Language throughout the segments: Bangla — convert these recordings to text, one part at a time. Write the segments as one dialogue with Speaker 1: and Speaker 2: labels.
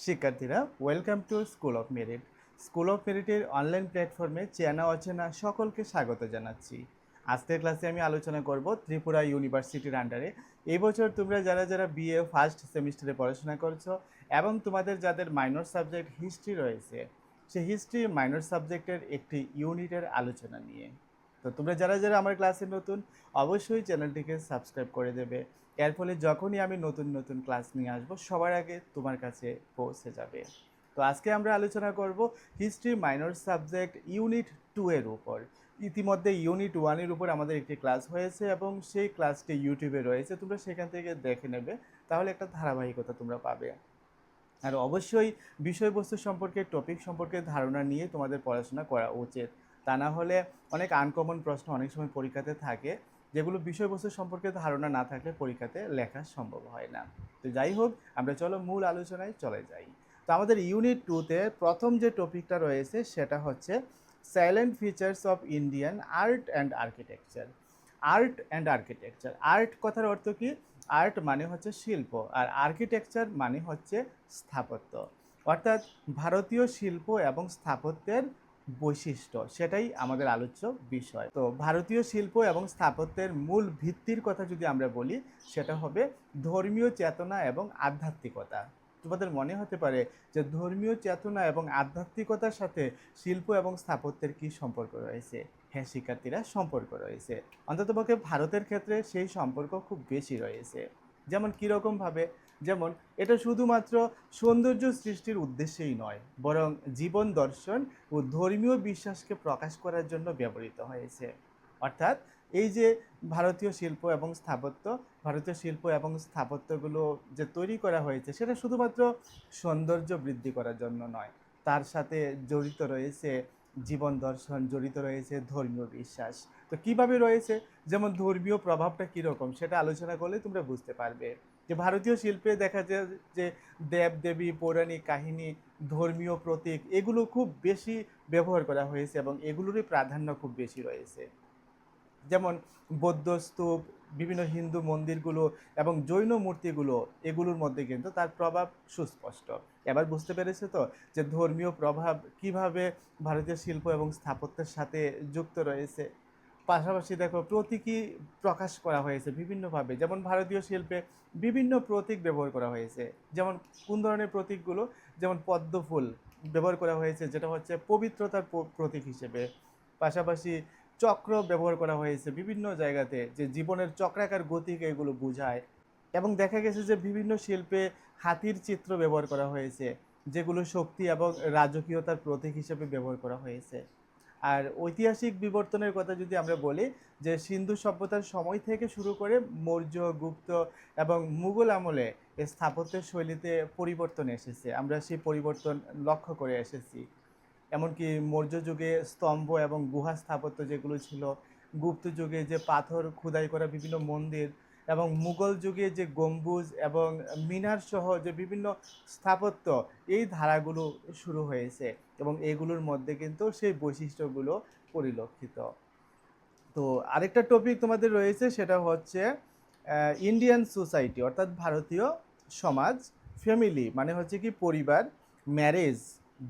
Speaker 1: শিক্ষার্থীরা, welcome to school of merit. School of মেরিটের অনলাইন প্ল্যাটফর্মে চেনা অচেনা সকলকে স্বাগত জানাচ্ছি। আজকের ক্লাসে আমি আলোচনা করব ত্রিপুরা ইউনিভার্সিটির আন্ডারে এই বছর তোমরা যারা যারা বিএ ফার্স্ট সেমিস্টারে পড়াশোনা করছো এবং তোমাদের যাদের মাইনর সাবজেক্ট হিস্ট্রি রয়েছে, সেই হিস্ট্রি মাইনর সাবজেক্টের একটি ইউনিটের আলোচনা নিয়ে। তো তোমরা যারা যারা আমার ক্লাসে নতুন, অবশ্যই চ্যানেলটিকে সাবস্ক্রাইব করে দেবে। এর ফলে যখনই আমি নতুন নতুন ক্লাস নিয়ে আসবো, সবার আগে তোমার কাছে পৌঁছে যাবে। তো আজকে আমরা আলোচনা করব হিস্ট্রি মাইনর সাবজেক্ট ইউনিট 2 এর উপর। ইতিমধ্যে ইউনিট 1 এর উপর আমাদের একটি ক্লাস হয়েছে এবং সেই ক্লাসটি ইউটিউবে রয়েছে, তোমরা সেখান থেকে দেখে নেবে, তাহলে একটা ধারাবাহিকতা তোমরা পাবে। আর অবশ্যই বিষয়বস্তু সম্পর্কে, টপিক সম্পর্কে ধারণা নিয়ে তোমাদের পড়াশোনা করা উচিত। তা না হলে অনেক আনকমন প্রশ্ন অনেক সময় পরীক্ষাতে থাকে, যেগুলো বিষয়বস্তু সম্পর্কে ধারণা না থাকলে পরীক্ষাতে লেখা সম্ভব হয় না। তো যাই হোক, আমরা চলো মূল আলোচনায় চলে যাই। তো আমাদের ইউনিট 2-তে প্রথম যে টপিকটা রয়েছে সেটা হচ্ছে silent features of Indian art and architecture. Art and architecture, art কথার অর্থ কি? আর্ট মানে হচ্ছে শিল্প, আর আর্কিটেকচার মানে হচ্ছে স্থাপত্য। অর্থাৎ ভারতীয় শিল্প এবং স্থাপত্যের বৈশিষ্ট্য, সেটাই আমাদের আলোচ্য বিষয়। তো ভারতীয় শিল্প এবং স্থাপত্যের মূল ভিত্তির কথা যদি আমরা বলি, সেটা হবে ধর্মীয় চেতনা এবং আধ্যাত্মিকতা। তোমাদের মনে হতে পারে যে ধর্মীয় চেতনা এবং আধ্যাত্মিকতার সাথে শিল্প এবং স্থাপত্যের কি সম্পর্ক রয়েছে? হ্যাঁ শিক্ষার্থীরা, সম্পর্ক রয়েছে। অন্ততপক্ষে ভারতের ক্ষেত্রে সেই সম্পর্ক খুব বেশি রয়েছে। যেমন কীরকমভাবে? যেমন এটা শুধুমাত্র সৌন্দর্য সৃষ্টির উদ্দেশ্যেই নয়, বরং জীবন দর্শন ও ধর্মীয় বিশ্বাসকে প্রকাশ করার জন্য ব্যবহৃত হয়েছে। অর্থাৎ এই যে ভারতীয় শিল্প এবং স্থাপত্য, ভারতীয় শিল্প এবং স্থাপত্যগুলো যে তৈরি করা হয়েছে, সেটা শুধুমাত্র সৌন্দর্য বৃদ্ধি করার জন্য নয়, তার সাথে জড়িত রয়েছে জীবন দর্শন, জড়িত রয়েছে ধর্মীয় বিশ্বাস। তো কিভাবে রয়েছে? যেমন ধর্মীয় প্রভাবটা কীরকম সেটা আলোচনা করলে তোমরা বুঝতে পারবে যে ভারতীয় শিল্পে দেখা যায় যে দেব দেবী, পৌরাণিক কাহিনী, ধর্মীয় প্রতীক, এগুলো খুব বেশি ব্যবহার করা হয়েছে এবং এগুলোরই প্রাধান্য খুব বেশি রয়েছে। যেমন বৌদ্ধ স্তূপ, বিভিন্ন হিন্দু মন্দিরগুলো এবং জৈন মূর্তিগুলো, এগুলোর মধ্যে কিন্তু তার প্রভাব সুস্পষ্ট। এবার বুঝতে পেরেছে তো যে ধর্মীয় প্রভাব কিভাবে ভারতীয় শিল্প এবং স্থাপত্যের সাথে যুক্ত রয়েছে। পাশাপাশি দেখো প্রতীকী প্রকাশ করা হয়েছে বিভিন্নভাবে। যেমন ভারতীয় শিল্পে বিভিন্ন প্রতীক ব্যবহার করা হয়েছে। যেমন কোন ধরনের প্রতীকগুলো? যেমন পদ্ম ফুল ব্যবহার করা হয়েছে, যেটা হচ্ছে পবিত্রতার প্রতীক হিসেবে। পাশাপাশি চক্র ব্যবহার করা হয়েছে বিভিন্ন জায়গাতে, যে জীবনের চক্রাকার গতিকে এগুলো বোঝায়। এবং দেখা গেছে যে বিভিন্ন শিল্পে হাতির চিত্র ব্যবহার করা হয়েছে, যেগুলো শক্তি এবং রাজকীয়তার প্রতীক হিসেবে ব্যবহার করা হয়েছে। আর ঐতিহাসিক বিবর্তনের কথা যদি আমরা বলি, যে সিন্ধু সভ্যতার সময় থেকে শুরু করে মৌর্য, গুপ্ত এবং মুঘল আমলে স্থাপত্যের শৈলীতে পরিবর্তন এসেছে, আমরা সেই পরিবর্তন লক্ষ্য করে এসেছি। এমনকি মৌর্য যুগে স্তম্ভ এবং গুহা স্থাপত্য যেগুলো ছিল, গুপ্ত যুগে যে পাথর খোদাই করা বিভিন্ন মন্দির, এবং মুঘল যুগে যে গম্বুজ এবং মিনার সহ যে বিভিন্ন স্থাপত্য, এই ধারাগুলো শুরু হয়েছে এবং এগুলোর মধ্যে কিন্তু সেই বৈশিষ্ট্যগুলো পরিলক্ষিত। তো আরেকটা টপিক তোমাদের রয়েছে, সেটা হচ্ছে ইন্ডিয়ান সোসাইটি, অর্থাৎ ভারতীয় সমাজ। ফ্যামিলি মানে হচ্ছে কি পরিবার, ম্যারেজ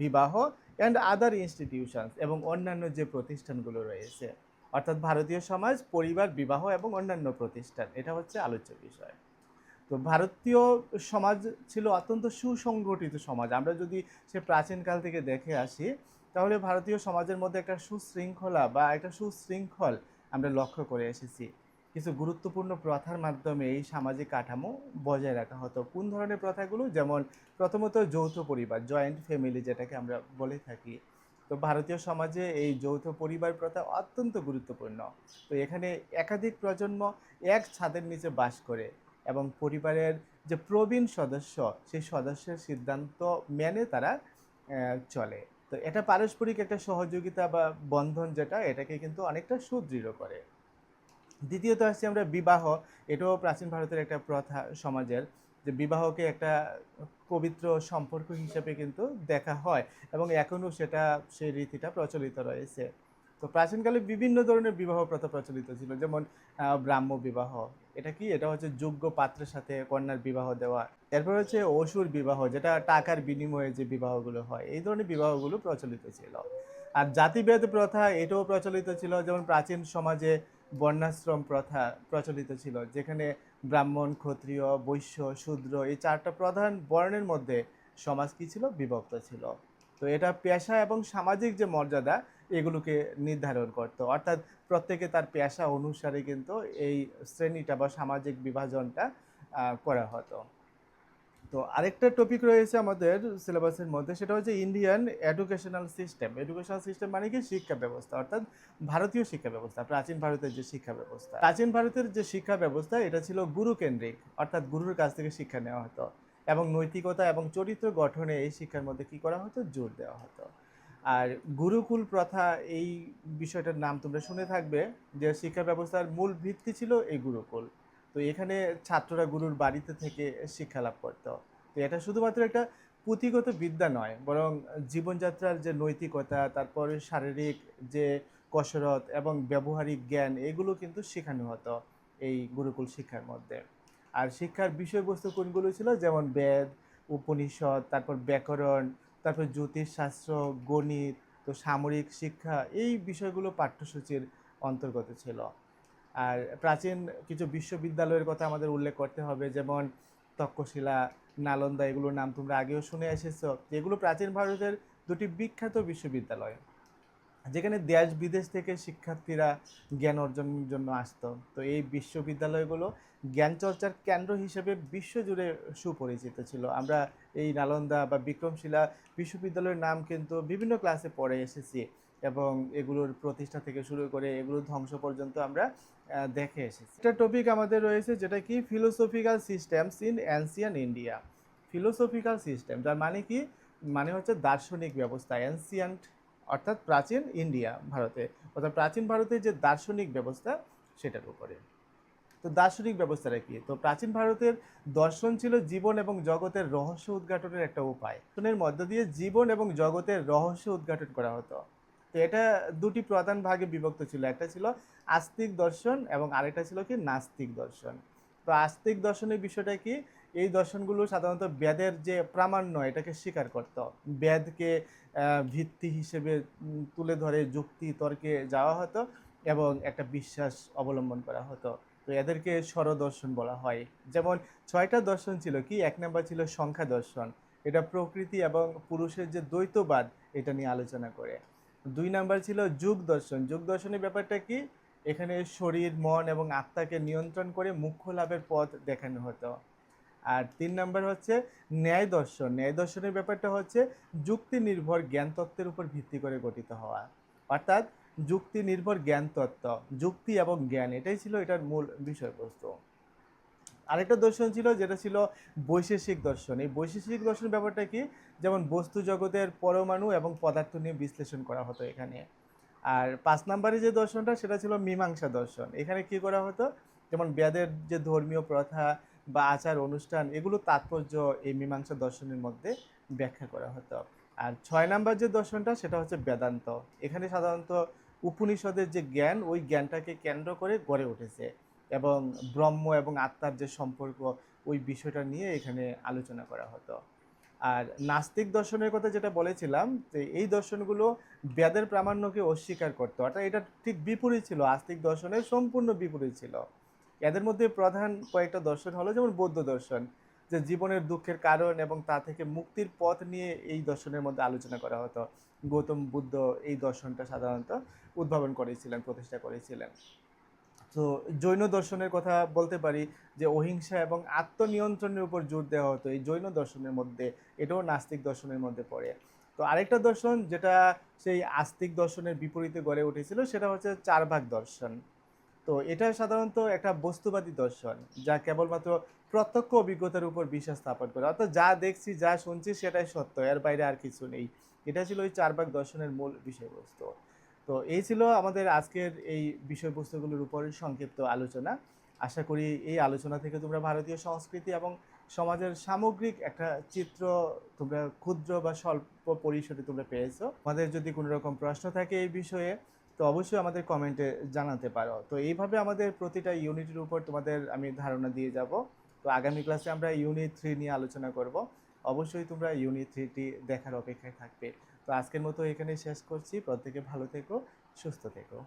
Speaker 1: বিবাহ, অ্যান্ড আদার ইনস্টিটিউশনস এবং অন্যান্য যে প্রতিষ্ঠানগুলো রয়েছে। অর্থাৎ ভারতীয় সমাজ, পরিবার, বিবাহ এবং অন্যান্য প্রতিষ্ঠান, এটা হচ্ছে আলোচ্য বিষয়। তো ভারতীয় সমাজ ছিল অত্যন্ত সুসংগঠিত সমাজ। আমরা যদি সে প্রাচীনকাল থেকে দেখে আসি, তাহলে ভারতীয় সমাজের মধ্যে একটা সুশৃঙ্খলা বা একটা সুশৃঙ্খল আমরা লক্ষ্য করে এসেছি। কিছু গুরুত্বপূর্ণ প্রথার মাধ্যমে এই সামাজিক কাঠামো বজায় রাখা হতো। কোন ধরনের প্রথাগুলো? যেমন প্রথমত যৌথ পরিবার, জয়েন্ট ফ্যামিলি যেটাকে আমরা বলে থাকি। তো ভারতীয় সমাজে এই যৌথ পরিবার প্রথা অত্যন্ত গুরুত্বপূর্ণ। তো এখানে একাধিক প্রজন্ম এক ছাদের নিচে বাস করে এবং পরিবারের যে প্রবীণ সদস্য, সেই সদস্যের সিদ্ধান্ত মেনে তারা চলে। তো এটা পারস্পরিক একটা সহযোগিতা বা বন্ধন, যেটা এটাকে কিন্তু অনেকটা সুদৃঢ় করে। দ্বিতীয়ত আসছি আমরা বিবাহ। এটাও প্রাচীন ভারতের একটা প্রথা সমাজের, যে বিবাহকে একটা পবিত্র সম্পর্ক হিসেবে কিন্তু দেখা হয় এবং এখনও সেটা, সেই রীতিটা প্রচলিত রয়েছে। তো প্রাচীনকালে বিভিন্ন ধরনের বিবাহ প্রথা প্রচলিত ছিল, যেমন ব্রাহ্ম বিবাহ, এটা কি, এটা হচ্ছে যোগ্য পাত্রের সাথে কন্যার বিবাহ দেওয়া। এরপর হচ্ছে অসুর বিবাহ, যেটা টাকার বিনিময়ে যে বিবাহগুলো হয়, এই ধরনের বিবাহগুলো প্রচলিত ছিল। আর জাতিভেদ প্রথা এটাও প্রচলিত ছিল, যেমন প্রাচীন সমাজে বর্ণাশ্রম প্রথা প্রচলিত ছিল, যেখানে ব্রাহ্মণ, ক্ষত্রিয়, বৈশ্য, শূদ্র এই চারটা প্রধান বর্ণের মধ্যে সমাজ কি ছিল, বিভক্ত ছিল। তো এটা পেশা এবং সামাজিক যে মর্যাদা এগুলোকে নির্ধারণ করত, অর্থাৎ প্রত্যেকে তার পেশা অনুসারে কিন্তু এই শ্রেণীটা বা সামাজিক বিভাজনটা করা হতো। তো আরেকটা টপিক রয়েছে আমাদের সিলেবাসের মধ্যে, সেটা হচ্ছে Indian educational system. Educational system মানে কি, শিক্ষা ব্যবস্থা, অর্থাৎ ভারতীয় শিক্ষা ব্যবস্থা, প্রাচীন ভারতের যে শিক্ষা ব্যবস্থা। প্রাচীন ভারতের যে শিক্ষা ব্যবস্থা এটা ছিল গুরু কেন্দ্রিক, অর্থাৎ গুরুর কাছ থেকে শিক্ষা নেওয়া হতো এবং নৈতিকতা এবং চরিত্র গঠনে এই শিক্ষার মধ্যে কি করা হতো, জোর দেওয়া হতো। আর গুরুকুল প্রথা, এই বিষয়টার নাম তোমরা শুনে থাকবে, যে শিক্ষা ব্যবস্থার মূল ভিত্তি ছিল এই গুরুকুল। তো এখানে ছাত্ররা গুরুর বাড়িতে থেকে শিক্ষা লাভ করতো। তো এটা শুধুমাত্র একটা পুঁথিগত বিদ্যা নয়, বরং জীবনযাত্রার যে নৈতিকতা, তারপরে শারীরিক যে কসরত এবং ব্যবহারিক জ্ঞান, এগুলো কিন্তু শেখানো হতো এই গুরুকুল শিক্ষার মধ্যে। আর শিক্ষার বিষয়বস্তু কোনগুলো ছিল, যেমন বেদ, উপনিষদ, তারপর ব্যাকরণ, তারপর জ্যোতিষশাস্ত্র, গণিত, তো সামরিক শিক্ষা, এই বিষয়গুলো পাঠ্যসূচির অন্তর্গত ছিল। আর প্রাচীন কিছু বিশ্ববিদ্যালয়ের কথা আমাদের উল্লেখ করতে হবে, যেমন তক্ষশিলা, নালন্দা, এগুলোর নাম তোমরা আগেও শুনে এসেছো। এগুলো প্রাচীন ভারতের দুটি বিখ্যাত বিশ্ববিদ্যালয়, যেখানে দেশ বিদেশ থেকে শিক্ষার্থীরা জ্ঞান অর্জনের জন্য আসতো। তো এই বিশ্ববিদ্যালয়গুলো জ্ঞান চর্চার কেন্দ্র হিসেবে বিশ্বজুড়ে সুপরিচিত ছিল। আমরা এই নালন্দা বা বিক্রমশিলা বিশ্ববিদ্যালয়ের নাম কিন্তু বিভিন্ন ক্লাসে পড়ে এসেছি, এবং এগুলোর প্রতিষ্ঠা থেকে শুরু করে এগুলোর ধ্বংস পর্যন্ত আমরা দেখে এসেছি। একটা টপিক আমাদের রয়েছে, যেটা কি philosophical systems in ancient India. Philosophical system, যার মানে কি, মানে হচ্ছে দার্শনিক ব্যবস্থা। অ্যানসিয়ান্ট অর্থাৎ প্রাচীন ইন্ডিয়া, ভারতে, অর্থাৎ প্রাচীন ভারতের যে দার্শনিক ব্যবস্থা সেটার উপরে। তো দার্শনিক ব্যবস্থাটা কি, তো প্রাচীন ভারতের দর্শন ছিল জীবন এবং জগতের রহস্য উদ্ঘাটনের একটা উপায়। দর্শনের মধ্য দিয়ে জীবন এবং জগতের রহস্য উদ্ঘাটন করা হতো। তো এটা দুটি প্রধান ভাগে বিভক্ত ছিল, একটা ছিল আস্তিক দর্শন এবং আরেকটা ছিল কি, নাস্তিক দর্শন। তো আস্তিক দর্শনের বিষয়টা কি, এই দর্শনগুলো সাধারণত বেদের যে প্রামাণ্য এটাকে স্বীকার করত, বেদকে ভিত্তি হিসেবে তুলে ধরে যুক্তি তর্কে যাওয়া হতো এবং একটা বিশ্বাস অবলম্বন করা হতো। তো এদেরকে স্বরদর্শন বলা হয়। যেমন ছয়টা দর্শন ছিল কি, এক নাম্বার ছিল সংখ্যা দর্শন, এটা প্রকৃতি এবং পুরুষের যে দ্বৈতবাদ এটা নিয়ে আলোচনা করে। দুই নাম্বার ছিল যুগ দর্শন। যুগ দর্শনের ব্যাপারটা কি, এখানে শরীর, মন এবং আত্মাকে নিয়ন্ত্রণ করে মুখ্য লাভের পথ দেখানো হতো। আর তিন নাম্বার হচ্ছে ন্যায় দর্শন। ন্যায় দর্শনের ব্যাপারটা হচ্ছে যুক্তি নির্ভর জ্ঞান তত্ত্বের উপর ভিত্তি করে গঠিত হওয়া, অর্থাৎ যুক্তি নির্ভর জ্ঞান তত্ত্ব, যুক্তি এবং জ্ঞান, এটাই ছিল এটার মূল বিষয়বস্তু। আরেকটা দর্শন ছিল যেটা ছিল বৈশেষিক দর্শন। এই বৈশেষিক দর্শনের ব্যাপারটা কি, যেমন বস্তু জগতের পরমাণু এবং পদার্থ নিয়ে বিশ্লেষণ করা হতো এখানে। আর পাঁচ নাম্বারে যে দর্শনটা সেটা ছিল মীমাংসা দর্শন। এখানে কি করা হতো, যেমন বেদের যে ধর্মীয় প্রথা বা আচার অনুষ্ঠান, এগুলো তাৎপর্য এই মীমাংসা দর্শনের মধ্যে ব্যাখ্যা করা হতো। আর ছয় নাম্বার যে দর্শনটা সেটা হচ্ছে বেদান্ত। এখানে সাধারণত উপনিষদের যে জ্ঞান, ওই জ্ঞানটাকে কেন্দ্র করে গড়ে উঠেছে, এবং ব্রহ্ম এবং আত্মার যে সম্পর্ক, ওই বিষয়টা নিয়ে এখানে আলোচনা করা হতো। আর নাস্তিক দর্শনের কথা যেটা বলেছিলাম, যে এই দর্শনগুলো বেদের প্রামাণ্যকে অস্বীকার করতো, অর্থাৎ এটা ঠিক বিপরীত ছিল, আস্তিক দর্শনের সম্পূর্ণ বিপরীত ছিল। এদের মধ্যে প্রধান কয়েকটা দর্শন হলো, যেমন বৌদ্ধ দর্শন, যে জীবনের দুঃখের কারণ এবং তা থেকে মুক্তির পথ নিয়ে এই দর্শনের মধ্যে আলোচনা করা হতো। গৌতম বুদ্ধ এই দর্শনটা সাধারণত উদ্ভাবন করেছিলেন, প্রতিষ্ঠা করেছিলেন। তো জৈন দর্শনের কথা বলতে পারি, যে অহিংসা এবং আত্মনিয়ন্ত্রণের উপর জোর দেওয়া হতো এই জৈন দর্শনের মধ্যে, এটাও নাস্তিক দর্শনের মধ্যে পড়ে। তো আরেকটা দর্শন যেটা সেই আস্তিক দর্শনের বিপরীতে গড়ে উঠেছিল, সেটা হচ্ছে চার ভাগ দর্শন। তো এটা সাধারণত একটা বস্তুবাদী দর্শন, যা কেবলমাত্র প্রত্যক্ষ অভিজ্ঞতার উপর বিশ্বাস স্থাপন করে, অর্থাৎ যা দেখছি যা শুনছি সেটাই সত্য, এর বাইরে আর কিছু নেই। এটা ছিল ওই চার ভাগ দর্শনের মূল বিষয়বস্তু। তো এই ছিল আমাদের আজকের এই বিষয়বস্তুগুলোর উপর সংক্ষিপ্ত আলোচনা। আশা করি এই আলোচনা থেকে তোমরা ভারতীয় সংস্কৃতি এবং সমাজের সামগ্রিক একটা চিত্র তোমরা ক্ষুদ্র বা স্বল্প পরিসরে তোমরা পেয়েছো। আমাদের যদি কোনো রকম প্রশ্ন থাকে এই বিষয়ে, তো অবশ্যই আমাদের কমেন্টে জানাতে পারো। তো এইভাবে আমাদের প্রতিটা ইউনিটের উপর তোমাদের আমি ধারণা দিয়ে যাব। তো আগামী ক্লাসে আমরা ইউনিট 3 নিয়ে আলোচনা করব। অবশ্যই তোমরা ইউনিট 3টি দেখার অপেক্ষায় থাকবে। তো আজকের মতো এখানেই শেষ করছি। প্রত্যেকে ভালো থেকো, সুস্থ থেকো।